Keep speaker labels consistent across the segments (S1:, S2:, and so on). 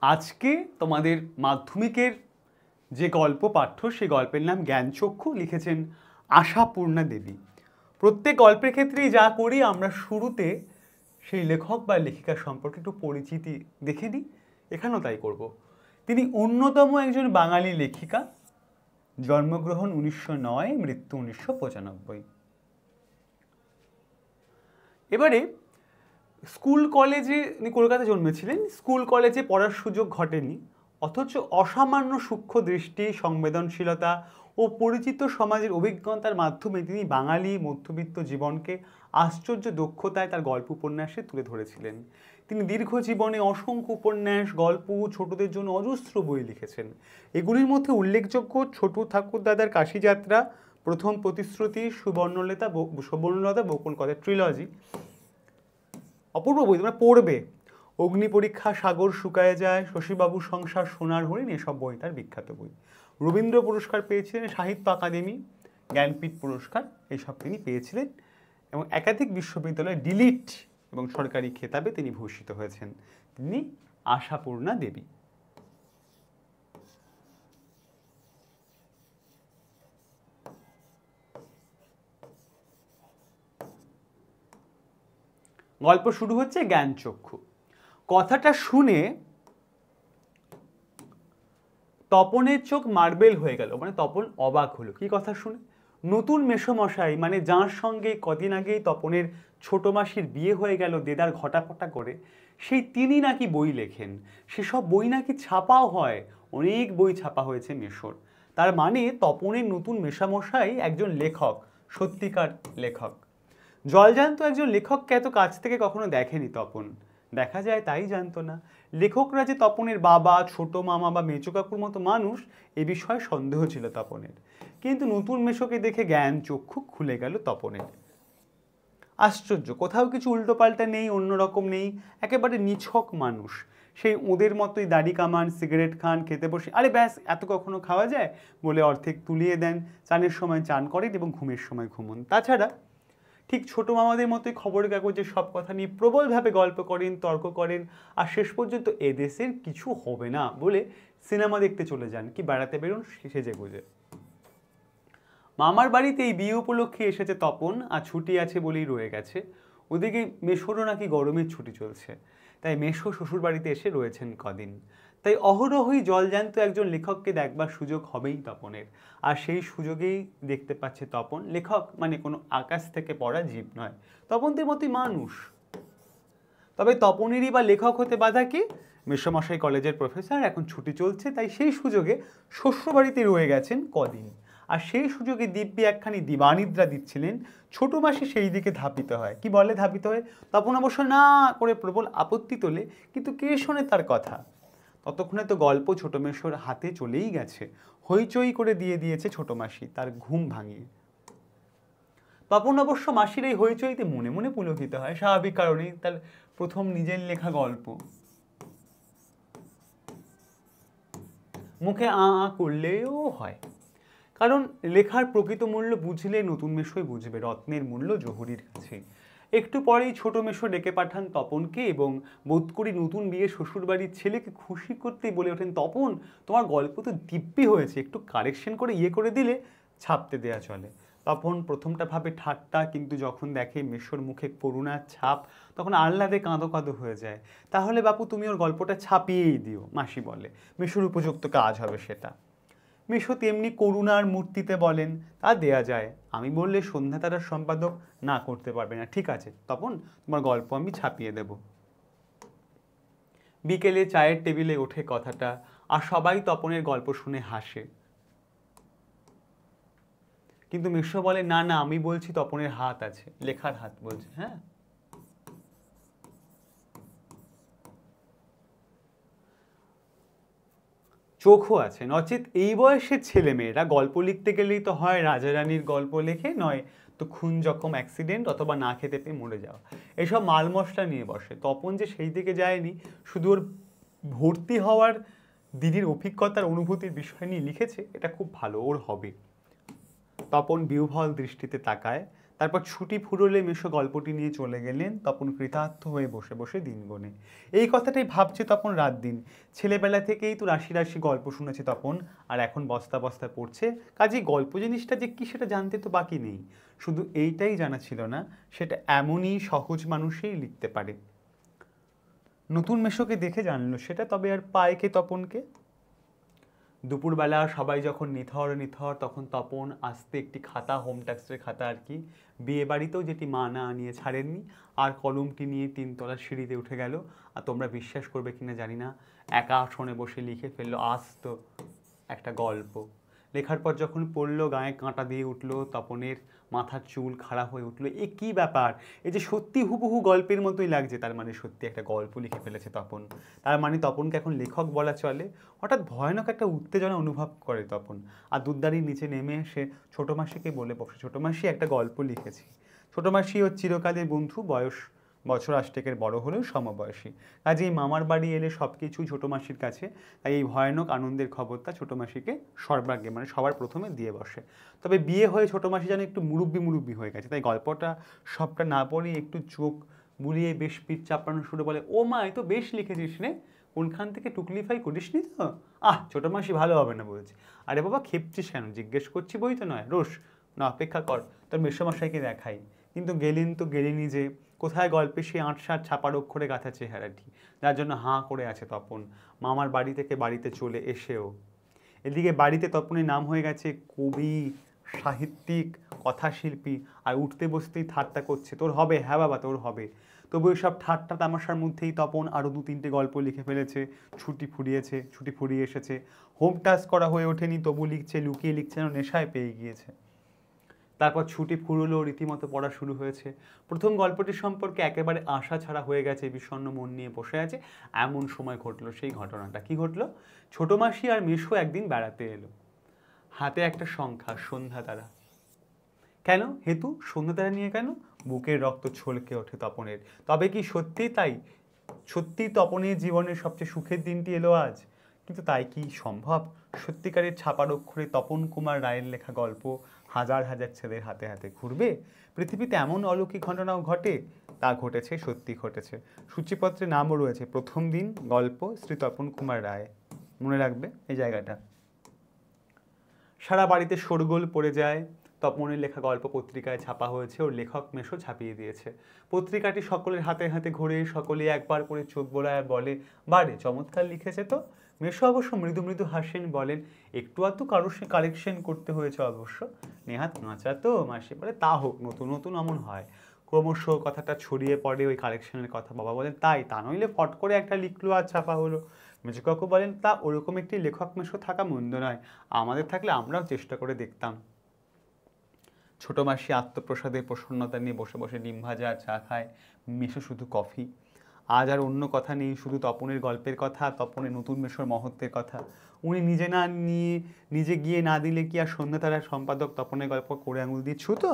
S1: আজকে তোমাদের মাধ্যমিকের যে গল্প পাঠ্য সেই গল্পের নাম জ্ঞানচক্ষু, লিখেছেন আশাপূর্ণা দেবী। প্রত্যেক গল্পের ক্ষেত্রেই যা করি আমরা শুরুতে সেই লেখক বা লেখিকা সম্পর্কে একটু পরিচিতি দেখে নিই, এখানেও তাই করব। তিনি অন্যতম একজন বাঙালি লেখিকা, জন্মগ্রহণ 1909, মৃত্যু 1995। এবারে স্কুল কলেজে উনি কলকাতায় জন্মেছিলেন, স্কুল কলেজে পড়ার সুযোগ ঘটেনি, অথচ অসামান্য সূক্ষ্ম দৃষ্টি, সংবেদনশীলতা ও পরিচিত সমাজের অভিজ্ঞতার মাধ্যমে তিনি বাঙালি মধ্যবিত্ত জীবনকে আশ্চর্য দক্ষতায় তার গল্প উপন্যাসে তুলে ধরেছিলেন। তিনি দীর্ঘ জীবনে অসংখ্য উপন্যাস, গল্প, ছোটদের জন্য অজস্র বই লিখেছেন। এগুলির মধ্যে উল্লেখযোগ্য ছোট ঠাকুরদাদার কাশিযাত্রা, প্রথম প্রতিশ্রুতি, সুবর্ণলতা বকুল কথা ট্রিলজি, অপূর্ব বই, তোমরা পড়বে। অগ্নি পরীক্ষা, সাগর শুকায় যায়, শশীবাবু সংসার, সোনার হরিণ, এসব বই তার বিখ্যাত বই। রবীন্দ্র পুরস্কার পেয়েছিলেন, সাহিত্য আকাদেমি, জ্ঞানপীঠ পুরস্কার এইসব তিনি পেয়েছিলেন, এবং একাধিক বিশ্ববিদ্যালয়ে ডিলিট এবং সরকারি খেতাবে তিনি ভূষিত হয়েছেন। তিনি আশাপূর্ণা দেবী। গল্প শুরু হচ্ছে জ্ঞানচক্ষু। কথাটা শুনে তপনের চোখ মার্বেল হয়ে গেল, মানে তপন অবাক হলো। কি কথা শুনে? নতুন মেসোমশাই, মানে যাঁর সঙ্গে কদিন আগেই তপনের ছোট মাসির বিয়ে হয়ে গেল দেদার ঘটাপটা করে, সেই তিনি নাকি বই লেখেন। সেসব বই নাকি ছাপাও হয়, অনেক বই ছাপা হয়েছে মেসোর। তার মানে তপনের নতুন মেসোমশাই একজন লেখক, সত্যিকার লেখক। জলজান্ত একজন লেখককে এত কাছ থেকে কখনো দেখেনি তপন, দেখা যায় তাই জানতো না। লেখকরা যে তপনের বাবা, ছোট মামা বা মেচো কাকুর মতো মানুষ, এ বিষয়ে সন্দেহ ছিল তপনের। কিন্তু নতুন মেশোকে দেখে জ্ঞান চক্ষু খুলে গেল তপনের। আশ্চর্য, কোথাও কিছু উল্টোপাল্টা নেই, অন্যরকম নেই, একেবারে নিছক মানুষ। সেই ওদের মতোই দাড়ি কামান, সিগারেট খান, খেতে বসে আরে ব্যাস এত কখনো খাওয়া যায় বলে অর্ধেক তুলিয়ে দেন, চানের সময় চান করেন এবং ঘুমের সময় ঘুমন। তাছাড়া ঠিক ছোট মামাদের মতোই খবরের কাগজে সব কথা নিয়ে প্রবলভাবে গল্প করেন, তর্ক করেন, আর শেষ পর্যন্ত এদেশের কিছু হবে না বলে সিনেমা দেখতে চলে যান, কি বেড়াতে বেরোন সেজে গুজে। মামার বাড়িতে এই বিয়ে উপলক্ষে এসেছে তপন, আর ছুটি আছে বলেই রয়ে গেছে। ওদিকে মেশোরও নাকি গরমের ছুটি চলছে, তাই মেশো শ্বশুর বাড়িতে এসে রয়েছেন কদিন। তাই অহরহই জলজান্ত একজন লেখককে দেখবার সুযোগ হবেই তপনের, আর সেই সুযোগেই দেখতে পাচ্ছে তপন লেখক মানে কোনো আকাশ থেকে পড়া জীব নয়, তপনদের মতোই মানুষ। তবে তপনেরই বা লেখক হতে বাধা কি? মেসোমশাই কলেজের প্রফেসর, এখন ছুটি চলছে, তাই সেই সুযোগে শ্বশুরবাড়িতে রয়ে গেছেন কদিন। আর সেই সুযোগে দিব্যি একখানি দিবানিদ্রা দিচ্ছিলেন। ছোট মাসি সেই দিকে ধাপিত হয়। কি বলে ধাপিত হয়? তপন অবশ্য না করে প্রবল আপত্তি তোলে, কিন্তু কে শোনে তার কথা? ততক্ষণে তো গল্প ছোট মেশোর হাতে চলেই গেছে। হইচই করে দিয়ে দিয়েছে ছোট মাসি, তার ঘুম ভাঙিয়ে। তপন অবশ্য মাসির এই হইচইতে মনে মনে পুলকিত হয়, স্বাভাবিক কারণেই, তার প্রথম নিজের লেখা গল্প। মুখে আ আ করলেও হয়, কারণ লেখার প্রকৃত মূল্য বুঝলে নতুন মেশোই বুঝবে, রত্নের মূল্য জহুরির কাছে। একটু পরেই ছোট মেশো ডেকে পাঠান তপনকে, এবং বোধ করি নতুন বিয়ে শ্বশুরবাড়ির ছেলেকে খুশি করতেই বলে ওঠেন, তপন তোমার গল্প তো দিব্যি হয়েছে, একটু কারেকশন করে করে দিলে ছাপতে দেয়া চলে। তপন প্রথমটা ভাবে ঠাট্টা, কিন্তু যখন দেখে মেশোর মুখে করুণার ছাপ, তখন আহ্লাদে কাঁদো কাঁদো হয়ে যায়। তাহলে বাপু তুমি ওর গল্পটা ছাপিয়েই দিও, মাসি বলে, মেশোর উপযুক্ত কাজ হবে সেটা। মেশো তেমনি করুণার মূর্তিতে বলেন, তা দেয়া যায়। আমি বললে সন্ধ্যা তারার সম্পাদক না করতে পারবে না। ঠিক আছে তপন, তোমার গল্প আমি ছাপিয়ে দেব। বিকেলে চায়ের টেবিলে ওঠে কথাটা, আর সবাই তপনের গল্প শুনে হাসে। কিন্তু মেশো বলে, না না, আমি বলছি তপনের হাত আছে, লেখার হাত বলছে। হ্যাঁ, চোখও আছে, নচেত এই বয়সের ছেলে মেয়েরা গল্প লিখতে গেলেই তো হয় রাজা রানীর গল্প লেখে, নয় তো খুন জখম অ্যাক্সিডেন্ট অথবা না খেতে পেয়ে মরে যাওয়া, এসব মাল মশলা নিয়ে বসে। তপন যে সেই দিকে যায়নি, শুধু ওর ভর্তি হওয়ার দিদির অভিজ্ঞতার অনুভূতির বিষয় নিয়ে লিখেছে, এটা খুব ভালো, ওর হবে। তপন বিহ্বল দৃষ্টিতে তাকায়, তারপর ছুটি ফুরোলে মেশো গল্পটি নিয়ে চলে গেলেন, তপন কৃতার্থ হয়ে বসে বসে দিন গোনে। এই কথাটাই ভাবছে তপন রাত দিন। ছেলেবেলা থেকেই তো রাশি রাশি গল্প শুনেছে তপন, আর এখন বস্তা বস্তা পড়ছে। কাজেই গল্প জিনিসটা যে কি সেটা জানতে তো বাকি নেই। শুধু এইটাই জানা ছিল না সেটা এমনই সহজ মানুষই লিখতে পারে। নতুন মেশোকে দেখে জানলো সেটা, তবে আর পায় কে তপনকে? দুপুরবেলা সবাই যখন নিথর নিথর, তখন তপন আস্তে একটি খাতা, হোম ট্যাক্সের খাতা আর কি, বিয়ে বাড়িতেও যেটি মা না আনিয়ে ছাড়েননি, আর কলমটি নিয়ে 3 তলার সিঁড়িতে উঠে গেল। আর তোমরা বিশ্বাস করবে কিনা জানি না, একা আসনে বসে লিখে ফেললো আস্ত একটা গল্প। লেখার পর যখন পড়লো, গায়ে কাঁটা দিয়ে উঠলো, তপনের মাথার চুল খাড়া হয়ে উঠলো। এ কি ব্যাপার, এই যে সত্যি হুবহু গল্পের মতোই লাগছে, তার মানে সত্যি একটা গল্প লিখে ফেলেছে তপন। তার মানে তপনকে এখন লেখক বলা চলে। হঠাৎ ভয়ানক একটা উত্তেজনা অনুভব করে তপন, আর দুধদারির নিচে নেমে এসে ছোটো মাসিকে বলে বসে, ছোটো মাসি একটা গল্প লিখেছি। ছোটো মাসি ওর চিরকালের বন্ধু, বয়স বছর 8 বড় হলেও সমবয়সী। কাজেই মামার বাড়ি এলে সব কিছুই ছোটো মাসির কাছে, তাই এই ভয়ানক আনন্দের খবরটা ছোটো মাসিকে সর্বাগ্রে মানে সবার প্রথমে দিয়ে বসে। তবে বিয়ে হয়ে ছোটো মাসি যেন একটু মুরব্বি হয়ে গেছে, তাই গল্পটা সবটা না পড়ে একটু চোখ বুলিয়ে বেশ পিঠ চাপড়ানো শুরু বলে, ও মা, এ তো বেশ লিখেছিস রে, কোনখান থেকে টুকলিফাই করিসনি তো? ছোটো মাসি ভালো হবে না বলছি। আরে বাবা, খেপছিস কেন? জিজ্ঞেস করছি, বই তো নয়, রোস না, অপেক্ষা কর, তোর মেসোমশাইকে দেখাই। কিন্তু গেলেন তো গেলেনই যে, কোথায় গল্পে সেই 8-7 ছাপার অক্ষরে গাঁথা চেহারাটি, যার জন্য হাঁ করে আছে তপন মামার বাড়ি থেকে বাড়িতে চলে এসেও। এদিকে বাড়িতে তপনের নাম হয়ে গেছে কবি, সাহিত্যিক, কথাশিল্পী, আর উঠতে বসতেই ঠাট্টা করছে, তোর হবে, হ্যাঁ বাবা তোর হবে। তবু ওই সব ঠাট্টা তামাশার মধ্যেই তপন আরও 2-3টে গল্প লিখে ফেলেছে, ছুটি ফুরিয়ে এসেছে। হোম টাস্ক করা হয়ে ওঠেনি, তবু লিখছে, লুকিয়ে লিখছে, যেন নেশায় পেয়ে গিয়েছে। তারপর ছুটি ফুরলো, রীতিমতো পড়া শুরু হয়েছে। প্রথম গল্পটির সম্পর্কে একেবারে আশা ছাড়া হয়ে গেছে, বিষণ্ণ মন নিয়ে বসে আছে। এমন সময় ঘটলো সেই ঘটনাটা। কি ঘটলো? ছোটো মাসি আর মেশো একদিন বেড়াতে এলো। হাতে একটা সংখ্যা, সন্ধ্যা তারা। কেন হেতু সন্ধ্যা তারা নিয়ে কেন? বুকের রক্ত ছলকে ওঠে তপনের। তবে কি সত্যি তাই? সত্যি তপনের জীবনের সবচেয়ে সুখের দিনটি এলো আজ? কিন্তু তাই কি সম্ভব? সত্যিকারের ছাপার অক্ষরে তপন কুমার রায়ের লেখা গল্প হাজার হাজার ছেলের হাতে হাতে ঘুরবে? পৃথিবীতে এমন অলৌকিক ঘটনাও ঘটে? তা ঘটেছে, সত্যি ঘটেছে। সূচিপত্রে নামও রয়েছে, প্রথম দিন গল্প, শ্রী তপন কুমার রায়। মনে রাখবে এই জায়গাটা। সারা বাড়িতে শোরগোল পড়ে যায়। তপনের লেখা গল্প পত্রিকায় ছাপা হয়েছে, ওর লেখক মেশো ছাপিয়ে দিয়েছে। পত্রিকাটি সকলের হাতে হাতে ঘুরে, সকলে একবার করে চোখ বোলায় আর বলে, বারে চমৎকার লিখেছে তো। মেশো অবশ্য মৃদু মৃদু হাসেন, বলেন, একটু আধটু কারোর সে কালেকশন করতে হয়েছে অবশ্য, নেহাত কাঁচা তো। মাসি বলে, তা হোক, নতুন নতুন অমন হয়। ক্রমশ কথাটা ছড়িয়ে পড়ে ওই কালেকশনের কথা। বাবা বলেন, তাই? তা নইলে ফট করে একটা লিখলো আর ছাপা হলো। মেজো কাকু বলেন, তা ওরকম একটি লেখক মেশো থাকা মন্দ নয়, আমাদের থাকলে আমরাও চেষ্টা করে দেখতাম। ছোটো মাসি আত্মপ্রসাদের প্রসন্নতা নিয়ে বসে বসে ডিম ভাজা আর চা খায়, মেশো শুধু কফি। আজ আর অন্য কথা নেই, শুধু তপনের গল্পের কথা, তপনের নতুন মেশোর মহত্বের কথা। উনি নিজে গিয়ে না দিলে কি আর সন্ধ্যাতারার সম্পাদক তপনের গল্প করে আঙুল দিয়ে ছুতো?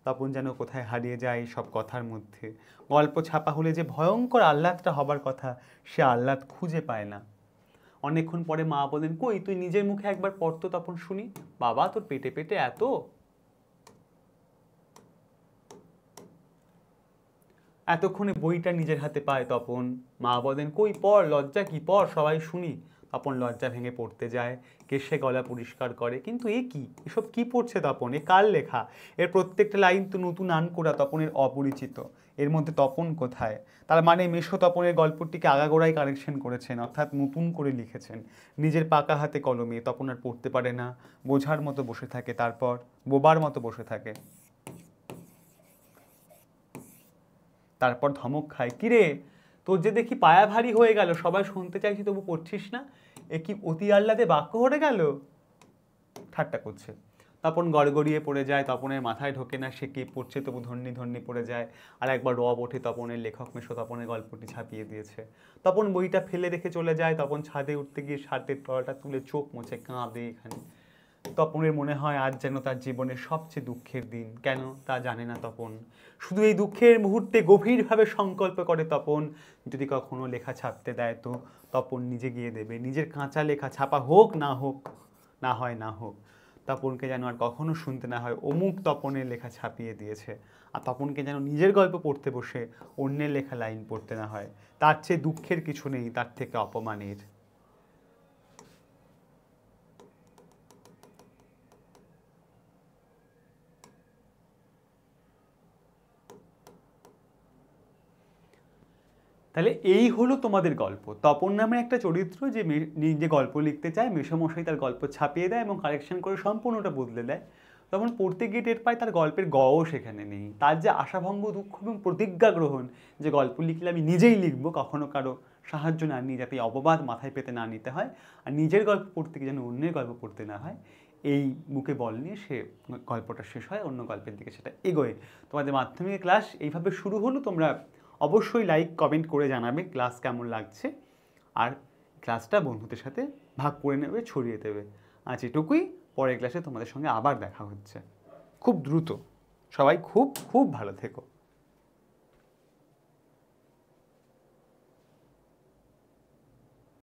S1: তপন যেন কোথায় হারিয়ে যায় সব কথার মধ্যে। গল্প ছাপা হলে যে ভয়ঙ্কর আহ্লাদটা হবার কথা, সে আহ্লাদ খুঁজে পায় না। অনেকক্ষণ পরে মা বলেন, কই তুই নিজের মুখে একবার পড় তো তপন শুনি। বাবা, তোর পেটে পেটে এত? এতক্ষণে বইটা নিজের হাতে পায় তপন। মা বলেন, কই পড়, লজ্জা কি, পড় সবাই শুনি। তপন লজ্জা ভেঙে পড়তে যায়, কেশে গলা পরিষ্কার করে। কিন্তু এ কি, এসব কি পড়ছে তপন? এ কার লেখা? এর প্রত্যেকটা লাইন তো নতুন আনকোড়া, তপনের অপরিচিত। এর মধ্যে তপন কোথায়? তার মানে মেশো তপনের গল্পটিকে আগাগোড়াই কারেকশন করেছেন, অর্থাৎ নতুন করে লিখেছেন নিজের পাকা হাতে কলমে। তপন আর পড়তে পারে না, বোঝার মতো বসে থাকে, তারপর বোবার মতো বসে থাকে। তারপর ধমক খায়, কিরে তোর যে দেখি পায়া ভারী হয়ে গেল, সবাই শুনতে চাইছি তবু পড়ছিস না, এ কি অতি আহ্লাদে বাক্য হয়ে গেল? ঠাট্টা করছে। তপন গড়গড়িয়ে পড়ে যায়, তপনের মাথায় ঢোকে না সে কি পড়ছে, তবু ধন্যি ধন্যি পড়ে যায়। আর একবার রব ওঠে, তপনের লেখক মেশো তপনের গল্পটি ছাপিয়ে দিয়েছে। তপন বইটা ফেলে রেখে চলে যায়। তপন ছাদে উঠতে গিয়ে শার্টের তলাটা তুলে চোখ মুছে কাঁদে। এখানে তপনের মনে হয় আজ যেন তার জীবনের সবচেয়ে দুঃখের দিন। কেন তা জানে না তপন, শুধু এই দুঃখের মুহূর্তে গভীরভাবে সংকল্প করে তপন, যদি কখনো লেখা ছাপতে দেয় তো তপন নিজে গিয়ে দেবে। নিজের কাঁচা লেখা ছাপা হোক না হোক, না হয় না হোক। তপনকে যেন আর কখনো শুনতে না হয় অমুক তপনের লেখা ছাপিয়ে দিয়েছে, আর তপনকে যেন নিজের গল্প পড়তে বসে অন্যের লেখা লাইন পড়তে না হয়। তার চেয়ে দুঃখের কিছু নেই, তার থেকে অপমানের। তাহলে এই হলো তোমাদের গল্প। তপন নামে একটা চরিত্র যে নিজে গল্প লিখতে চায়, মেসোমশাই তার গল্প ছাপিয়ে দেয় এবং কারেকশন করে সম্পূর্ণটা বদলে দেয়। তখন পড়তে গিয়ে টের পায় তার গল্পের গও সেখানে নেই। তার যে আশাভঙ্গ, দুঃখ এবং প্রতিজ্ঞা গ্রহণ, যে গল্প লিখলে আমি নিজেই লিখবো, কখনো কারো সাহায্য না নিয়ে, যাতে অপবাদ মাথায় পেতে না নিতে হয়, আর নিজের গল্প পড়তে গিয়ে যেন অন্যের গল্প পড়তে না হয়, এই মুখে বল নিয়ে সে গল্পটা শেষ হয়, অন্য গল্পের দিকে সেটা এগোয়। তোমাদের মাধ্যমিক ক্লাস এইভাবে শুরু হলো। তোমরা অবশ্যই লাইক কমেন্ট করে জানাবে ক্লাস কেমন লাগছে, আর ক্লাসটা বন্ধুদের সাথে ভাগ করে নেবে, ছড়িয়ে দেবে। আজ এটুকুই। পরের ক্লাসে তোমাদের সঙ্গে আবার দেখা হচ্ছে খুব দ্রুত। সবাই খুব খুব ভালো থেকো।